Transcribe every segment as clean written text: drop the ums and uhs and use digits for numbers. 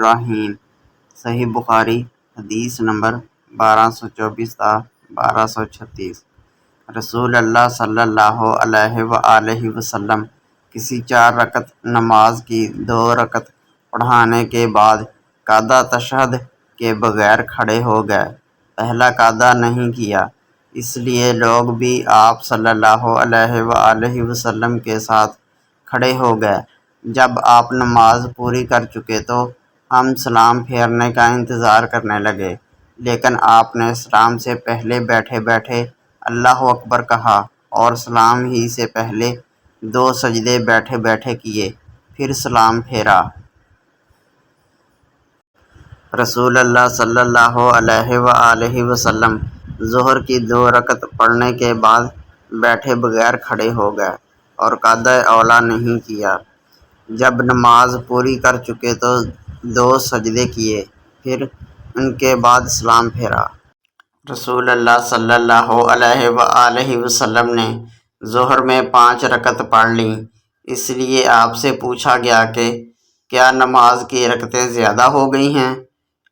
الرحیم۔ صحیح بخاری حدیث نمبر 1224 تا 1236۔ رسول اللہ صلی اللہ علیہ وآلہ وسلم کسی 4 رکعت نماز کی 2 رکعت پڑھانے کے بعد قعدہ تشہد کے بغیر کھڑے ہو گئے۔ پہلا قعدہ نہیں کیا، اس لیے لوگ بھی آپ صلی اللہ علیہ وآلہ وسلم کے ساتھ کھڑے ہو گئے۔ جب آپ نماز پوری کر چکے تو ہم سلام پھیرنے کا انتظار کرنے لگے، لیکن آپ نے سلام سے پہلے بیٹھے بیٹھے اللہ اکبر کہا اور سلام ہی سے پہلے 2 سجدے بیٹھے بیٹھے کیے، پھر سلام پھیرا۔ رسول اللہ صلی اللہ علیہ وآلہ وسلم ظہر کی 2 رکعت پڑھنے کے بعد بیٹھے بغیر کھڑے ہو گئے اور قعدہ اولیٰ نہیں کیا۔ جب نماز پوری کر چکے تو 2 سجدے کیے، پھر ان کے بعد سلام پھیرا۔ رسول اللہ صلی اللہ علیہ وآلہ وسلم نے ظہر میں 5 رکعت پڑھ لیں، اس لیے آپ سے پوچھا گیا کہ کیا نماز کی رکعتیں زیادہ ہو گئی ہیں؟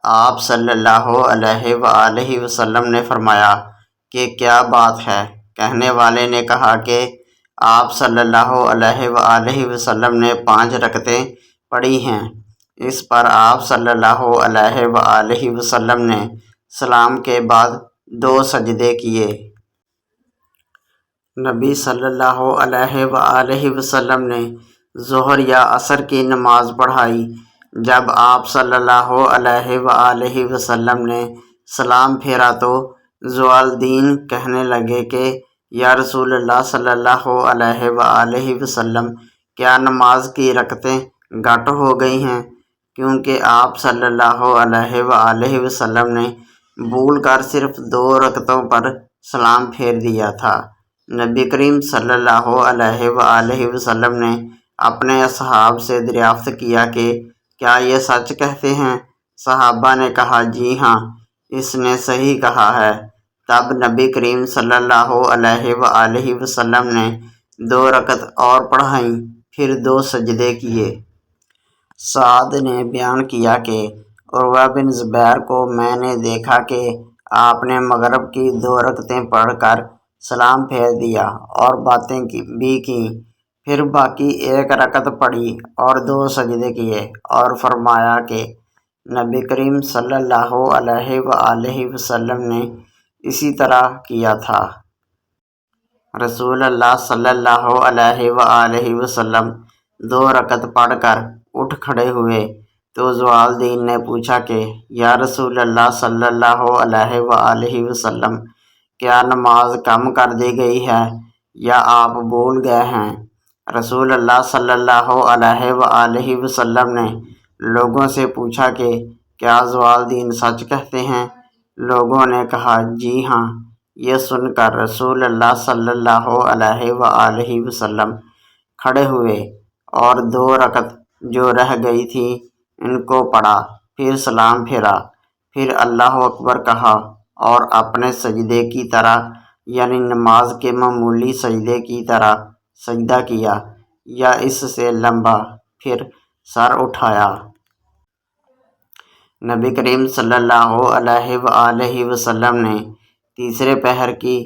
آپ صلی اللہ علیہ وآلہ وسلم نے فرمایا کہ کیا بات ہے؟ کہنے والے نے کہا کہ آپ صلی اللہ علیہ وآلہ وسلم نے 5 رکعتیں پڑھی ہیں۔ اس پر آپ صلی اللہ علیہ وآلہ وسلم نے سلام کے بعد 2 سجدے کیے۔ نبی صلی اللہ علیہ وآلہ وسلم نے ظہر یا عصر کی نماز پڑھائی۔ جب آپ صلی اللہ علیہ وآلہ وسلم نے سلام پھیرا تو ضیاءالدین کہنے لگے کہ یا رسول اللہ صلی اللہ علیہ وآلہ وسلم، کیا نماز کی رکعتیں گھٹ ہو گئی ہیں؟ کیونکہ آپ صلی اللہ علیہ وآلہ وسلم نے بھول کر صرف 2 رکعتوں پر سلام پھیر دیا تھا۔ نبی کریم صلی اللہ علیہ وآلہ وسلم نے اپنے اصحاب سے دریافت کیا کہ کیا یہ سچ کہتے ہیں؟ صحابہ نے کہا جی ہاں، اس نے صحیح کہا ہے۔ تب نبی کریم صلی اللہ علیہ وآلہ وسلم نے 2 رکعت اور پڑھائیں، پھر 2 سجدے کیے۔ سعد نے بیان کیا کہ عروہ بن زبیر کو میں نے دیکھا کہ آپ نے مغرب کی 2 رکعتیں پڑھ کر سلام پھیر دیا اور باتیں بھی کیں، پھر باقی 1 رکعت پڑھی اور 2 سجدے کیے اور فرمایا کہ نبی کریم صلی اللہ علیہ وآلہ وسلم نے اسی طرح کیا تھا۔ رسول اللہ صلی اللہ علیہ وآلہ وسلم 2 رکعت پڑھ کر اٹھ کھڑے ہوئے تو ضیاءالدین نے پوچھا کہ یا رسول اللہ صلی اللہ علیہ وآلہ وسلم، کیا نماز کم کر دی گئی ہے یا آپ بھول گئے ہیں؟ رسول اللہ صلی اللہ علیہ وآلہ وسلم نے لوگوں سے پوچھا کہ کیا ضیاءالدین سچ کہتے ہیں؟ لوگوں نے کہا جی ہاں۔ یہ سن کر رسول اللہ صلی اللہ علیہ وآلہ وسلم کھڑے ہوئے اور 2 رکعت جو رہ گئی تھی ان کو پڑھا، پھر سلام پھیرا، پھر اللہ اکبر کہا اور اپنے سجدے کی طرح یعنی نماز کے معمولی سجدے کی طرح سجدہ کیا یا اس سے لمبا، پھر سر اٹھایا۔ نبی کریم صلی اللہ علیہ وآلہ وسلم نے تیسرے پہر کی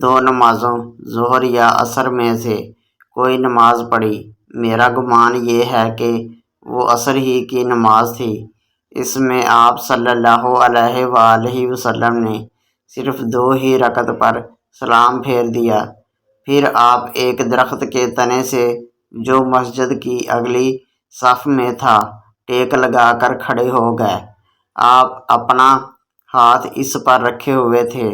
2 نمازوں ظہر یا عصر میں سے کوئی نماز پڑھی۔ میرا گمان یہ ہے کہ وہ عصر ہی کی نماز تھی۔ اس میں آپ صلی اللہ علیہ وآلہ وسلم نے صرف 2 ہی رکعت پر سلام پھیر دیا، پھر آپ ایک درخت کے تنے سے جو مسجد کی اگلی صف میں تھا ٹیک لگا کر کھڑے ہو گئے۔ آپ اپنا ہاتھ اس پر رکھے ہوئے تھے۔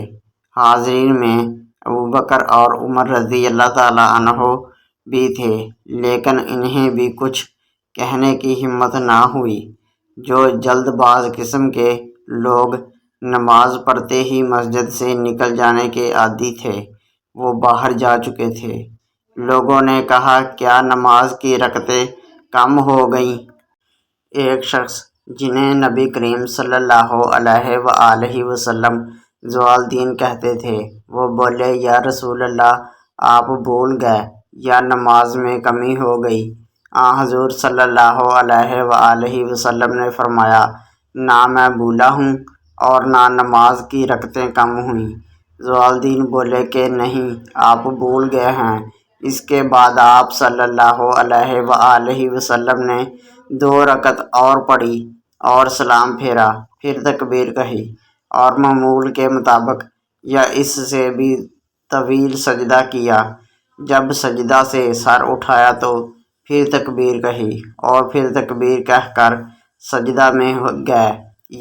حاضرین میں ابوبکر اور عمر رضی اللہ تعالیٰ عنہ بھی تھے، لیکن انہیں بھی کچھ کہنے کی ہمت نہ ہوئی۔ جو جلد باز قسم کے لوگ نماز پڑھتے ہی مسجد سے نکل جانے کے عادی تھے، وہ باہر جا چکے تھے۔ لوگوں نے کہا کیا نماز کی رکعتیں کم ہو گئیں؟ ایک شخص جنہیں نبی کریم صلی اللہ علیہ وآلہ وسلم ضیاءالدین کہتے تھے، وہ بولے یا رسول اللہ، آپ بھول گئے یا نماز میں کمی ہو گئی؟ حضور صلی اللہ علیہ وآلہ وسلم نے فرمایا، نہ میں بھولا ہوں اور نہ نماز کی رکعتیں کم ہوئیں۔ زوالدین بولے کہ نہیں، آپ بھول گئے ہیں۔ اس کے بعد آپ صلی اللہ علیہ وآلہ وسلم نے 2 رکعت اور پڑھی اور سلام پھیرا، پھر تکبیر کہی اور معمول کے مطابق یا اس سے بھی طویل سجدہ کیا۔ جب سجدہ سے سر اٹھایا تو پھر تکبیر کہی اور پھر تکبیر کہہ کر سجدہ میں گئے۔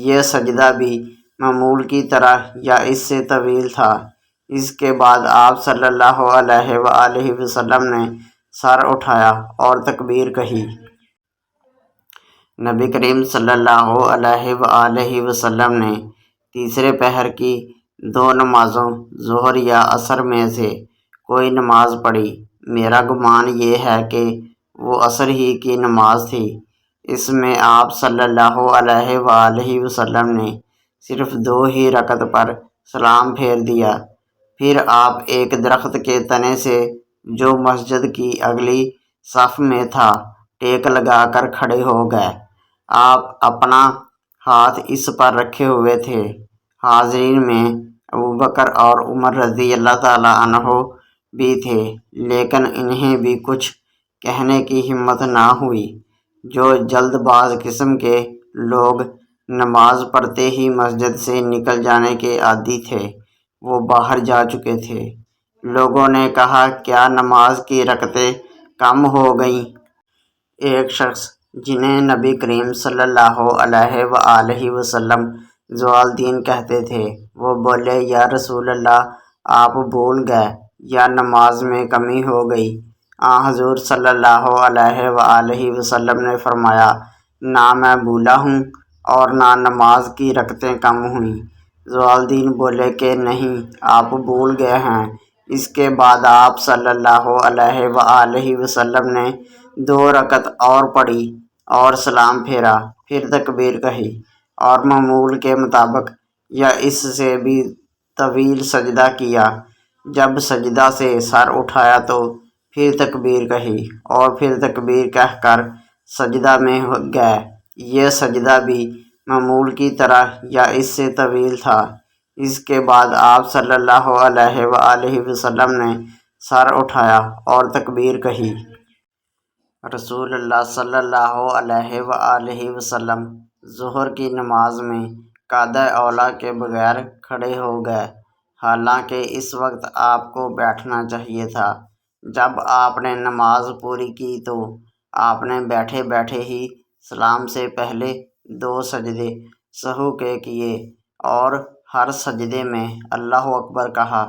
یہ سجدہ بھی معمول کی طرح یا اس سے طویل تھا۔ اس کے بعد آپ صلی اللہ علیہ وآلہ وسلم نے سر اٹھایا اور تکبیر کہی۔ نبی کریم صلی اللہ علیہ وآلہ وسلم نے تیسرے پہر کی 2 نمازوں ظہر یا عصر میں سے کوئی نماز پڑھی۔ میرا گمان یہ ہے کہ وہ عصر ہی کی نماز تھی۔ اس میں آپ صلی اللہ علیہ وآلہ وسلم نے صرف 2 ہی رکعت پر سلام پھیر دیا۔ پھر آپ ایک درخت کے تنے سے جو مسجد کی اگلی صف میں تھا ٹیک لگا کر کھڑے ہو گئے۔ آپ اپنا ہاتھ اس پر رکھے ہوئے تھے۔ حاضرین میں ابوبکر اور عمر رضی اللہ تعالیٰ عنہ بھی تھے، لیکن انہیں بھی کچھ کہنے کی ہمت نہ ہوئی۔ جو جلد باز قسم کے لوگ نماز پڑھتے ہی مسجد سے نکل جانے کے عادی تھے، وہ باہر جا چکے تھے۔ لوگوں نے کہا، کیا نماز کی رکعتیں کم ہو گئیں؟ ایک شخص جنہیں نبی کریم صلی اللہ علیہ وآلہ وسلم زوالدین کہتے تھے، وہ بولے، یا رسول اللہ، آپ بھول گئے یا نماز میں کمی ہو گئی؟ حضور صلی اللہ علیہ وآلہ وسلم نے فرمایا، نہ میں بھولا ہوں اور نہ نماز کی رکعتیں کم ہوئیں۔ زوالدین بولے کہ نہیں، آپ بھول گئے ہیں۔ اس کے بعد آپ صلی اللہ علیہ وآلہ وسلم نے 2 رکعت اور پڑھی اور سلام پھیرا، پھر تکبیر کہی اور معمول کے مطابق یا اس سے بھی طویل سجدہ کیا۔ جب سجدہ سے سر اٹھایا تو پھر تکبیر کہی اور پھر تکبیر کہہ کر سجدہ میں گئے۔ یہ سجدہ بھی معمول کی طرح یا اس سے طویل تھا۔ اس کے بعد آپ صلی اللہ علیہ وآلہ وسلم نے سر اٹھایا اور تکبیر کہی۔ رسول اللہ صلی اللہ علیہ وآلہ وسلم ظہر کی نماز میں قاعدہ اولیٰ کے بغیر کھڑے ہو گئے، حالانکہ اس وقت آپ کو بیٹھنا چاہیے تھا۔ جب آپ نے نماز پوری کی تو آپ نے بیٹھے بیٹھے ہی سلام سے پہلے 2 سجدے سہو کے کیے اور ہر سجدے میں اللہ اکبر کہا۔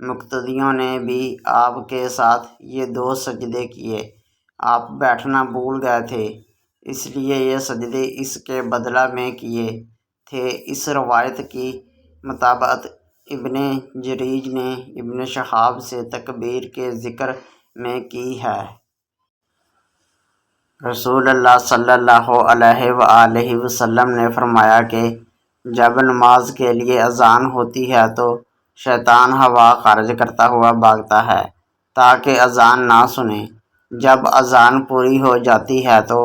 مقتدیوں نے بھی آپ کے ساتھ یہ 2 سجدے کیے۔ آپ بیٹھنا بھول گئے تھے، اس لیے یہ سجدے اس کے بدلہ میں کیے تھے۔ اس روایت کی مطابقت ابن جریج نے ابن شہاب سے تکبیر کے ذکر میں کی ہے۔ رسول اللہ صلی اللہ علیہ وآلہ وسلم نے فرمایا کہ جب نماز کے لیے اذان ہوتی ہے تو شیطان ہوا خارج کرتا ہوا بھاگتا ہے تاکہ اذان نہ سنے۔ جب اذان پوری ہو جاتی ہے تو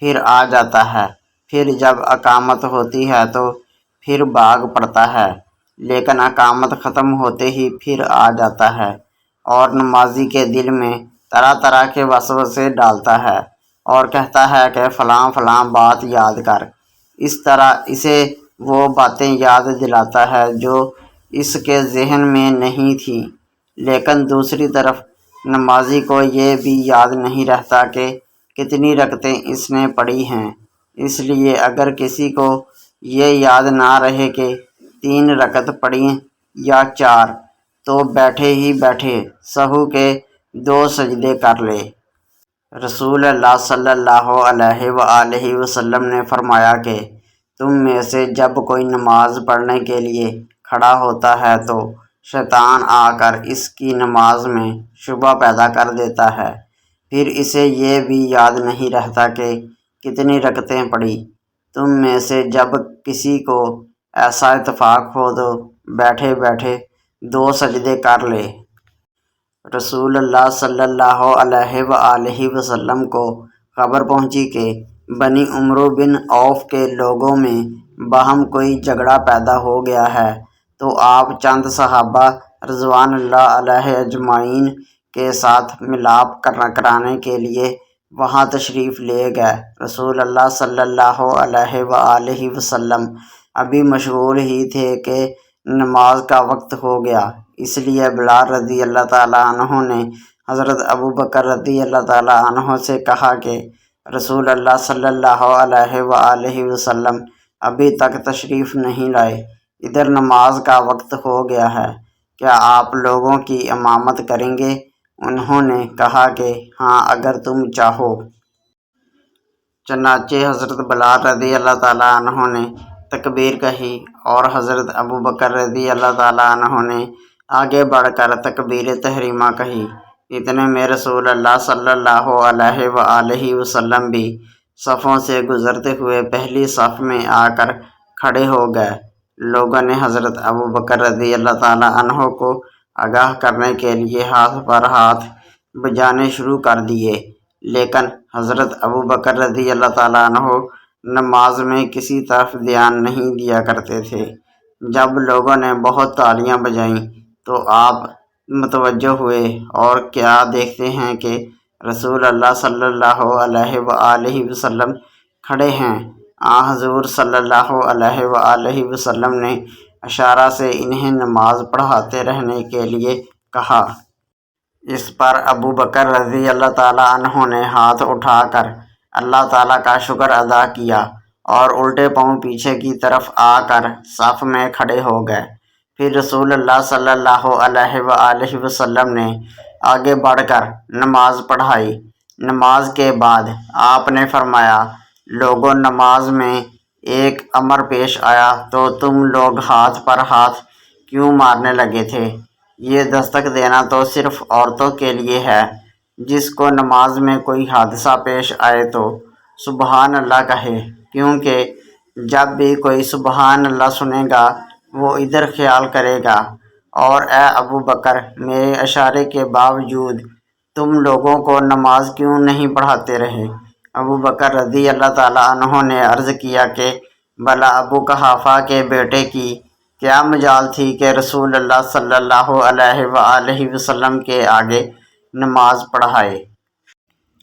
پھر آ جاتا ہے، پھر جب اقامت ہوتی ہے تو پھر بھاگ پڑتا ہے، لیکن اقامت ختم ہوتے ہی پھر آ جاتا ہے اور نمازی کے دل میں طرح طرح کے وسوسے ڈالتا ہے اور کہتا ہے کہ فلاں فلاں بات یاد کر۔ اس طرح اسے وہ باتیں یاد دلاتا ہے جو اس کے ذہن میں نہیں تھیں، لیکن دوسری طرف نمازی کو یہ بھی یاد نہیں رہتا کہ کتنی رکعتیں اس نے پڑھی ہیں۔ اس لیے اگر کسی کو یہ یاد نہ رہے کہ 3 رکعت پڑھی یا 4، تو بیٹھے ہی بیٹھے سہو کے 2 سجدے کر لے۔ رسول اللہ صلی اللہ علیہ وآلہ وسلم نے فرمایا کہ تم میں سے جب کوئی نماز پڑھنے کے لیے کھڑا ہوتا ہے تو شیطان آ کر اس کی نماز میں شبہ پیدا کر دیتا ہے، پھر اسے یہ بھی یاد نہیں رہتا کہ کتنی رکعتیں پڑھی۔ تم میں سے جب کسی کو ایسا اتفاق ہو تو بیٹھے بیٹھے 2 سجدے کر لے۔ رسول اللہ صلی اللہ علیہ وآلہ وسلم کو خبر پہنچی کہ بنی عمرو بن عوف کے لوگوں میں باہم کوئی جھگڑا پیدا ہو گیا ہے، تو آپ چند صحابہ رضوان اللہ علیہ اجمعین کے ساتھ ملاپ کرانے کے لیے وہاں تشریف لے گئے۔ رسول اللہ صلی اللہ علیہ وآلہ وسلم ابھی مشغول ہی تھے کہ نماز کا وقت ہو گیا، اس لیے بلال رضی اللہ تعالیٰ عنہ نے حضرت ابوبکر رضی اللہ تعالیٰ عنہ سے کہا کہ رسول اللہ صلی اللہ علیہ وآلہ وسلم ابھی تک تشریف نہیں لائے، ادھر نماز کا وقت ہو گیا ہے، کیا آپ لوگوں کی امامت کریں گے؟ انہوں نے کہا کہ ہاں اگر تم چاہو۔ چنانچہ حضرت بلال رضی اللہ تعالیٰ عنہ نے تکبیر کہی اور حضرت ابوبکر رضی اللہ تعالیٰ عنہ نے آگے بڑھ کر تکبیر تحریمہ کہی۔ اتنے میں رسول اللہ صلی اللہ علیہ وآلہ وسلم بھی صفوں سے گزرتے ہوئے پہلی صف میں آ کر کھڑے ہو گئے۔ لوگوں نے حضرت ابوبکر رضی اللہ تعالیٰ عنہ کو آگاہ کرنے کے لیے ہاتھ پر ہاتھ بجانے شروع کر دیے، لیکن حضرت ابوبکر رضی اللہ تعالیٰ عنہ نماز میں کسی طرف دھیان نہیں دیا کرتے تھے۔ جب لوگوں نے بہت تالیاں بجائیں تو آپ متوجہ ہوئے اور کیا دیکھتے ہیں کہ رسول اللہ صلی اللہ علیہ وآلہ وسلم کھڑے ہیں۔ حضور صلی اللہ علیہ وآلہ وسلم نے اشارہ سے انہیں نماز پڑھاتے رہنے کے لیے کہا۔ اس پر ابوبکر رضی اللہ تعالیٰ عنہ نے ہاتھ اٹھا کر اللہ تعالیٰ کا شکر ادا کیا اور الٹے پاؤں پیچھے کی طرف آ کر صف میں کھڑے ہو گئے۔ پھر رسول اللہ صلی اللہ علیہ وآلہ وسلم نے آگے بڑھ کر نماز پڑھائی۔ نماز کے بعد آپ نے فرمایا، لوگوں، نماز میں ایک امر پیش آیا تو تم لوگ ہاتھ پر ہاتھ کیوں مارنے لگے تھے؟ یہ دستک دینا تو صرف عورتوں کے لیے ہے۔ جس کو نماز میں کوئی حادثہ پیش آئے تو سبحان اللہ کہے، کیونکہ جب بھی کوئی سبحان اللہ سنے گا وہ ادھر خیال کرے گا، اور اے ابوبکر، میرے اشارے کے باوجود تم لوگوں کو نماز کیوں نہیں پڑھاتے رہے؟ ابوبکر رضی اللہ تعالیٰ عنہ نے عرض کیا کہ بھلا ابو قحافہ کے بیٹے کی کیا مجال تھی کہ رسول اللہ صلی اللہ علیہ وآلہ وسلم کے آگے نماز پڑھائے۔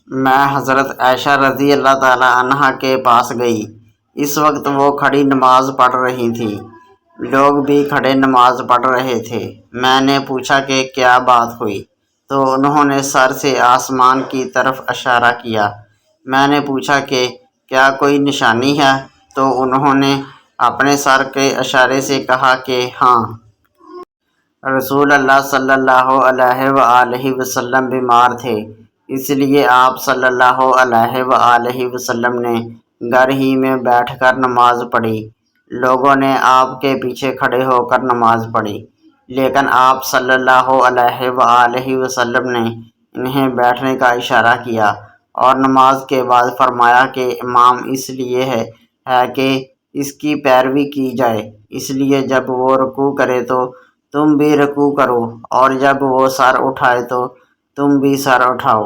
میں حضرت عائشہ رضی اللہ تعالیٰ عنہ کے پاس گئی، اس وقت وہ کھڑی نماز پڑھ رہی تھی، لوگ بھی کھڑے نماز پڑھ رہے تھے۔ میں نے پوچھا کہ کیا بات ہوئی، تو انہوں نے سر سے آسمان کی طرف اشارہ کیا۔ میں نے پوچھا کہ کیا کوئی نشانی ہے، تو انہوں نے اپنے سر کے اشارے سے کہا کہ ہاں۔ رسول اللہ صلی اللہ علیہ وآلہ وسلم بیمار تھے، اس لیے آپ صلی اللہ علیہ وآلہ وسلم نے گھر ہی میں بیٹھ کر نماز پڑھی۔ لوگوں نے آپ کے پیچھے کھڑے ہو کر نماز پڑھی، لیکن آپ صلی اللہ علیہ وآلہ وسلم نے انہیں بیٹھنے کا اشارہ کیا اور نماز کے بعد فرمایا کہ امام اس لیے ہے کہ اس کی پیروی کی جائے، اس لیے جب وہ رکوع کرے تو تم بھی رکوع کرو، اور جب وہ سر اٹھائے تو تم بھی سر اٹھاؤ۔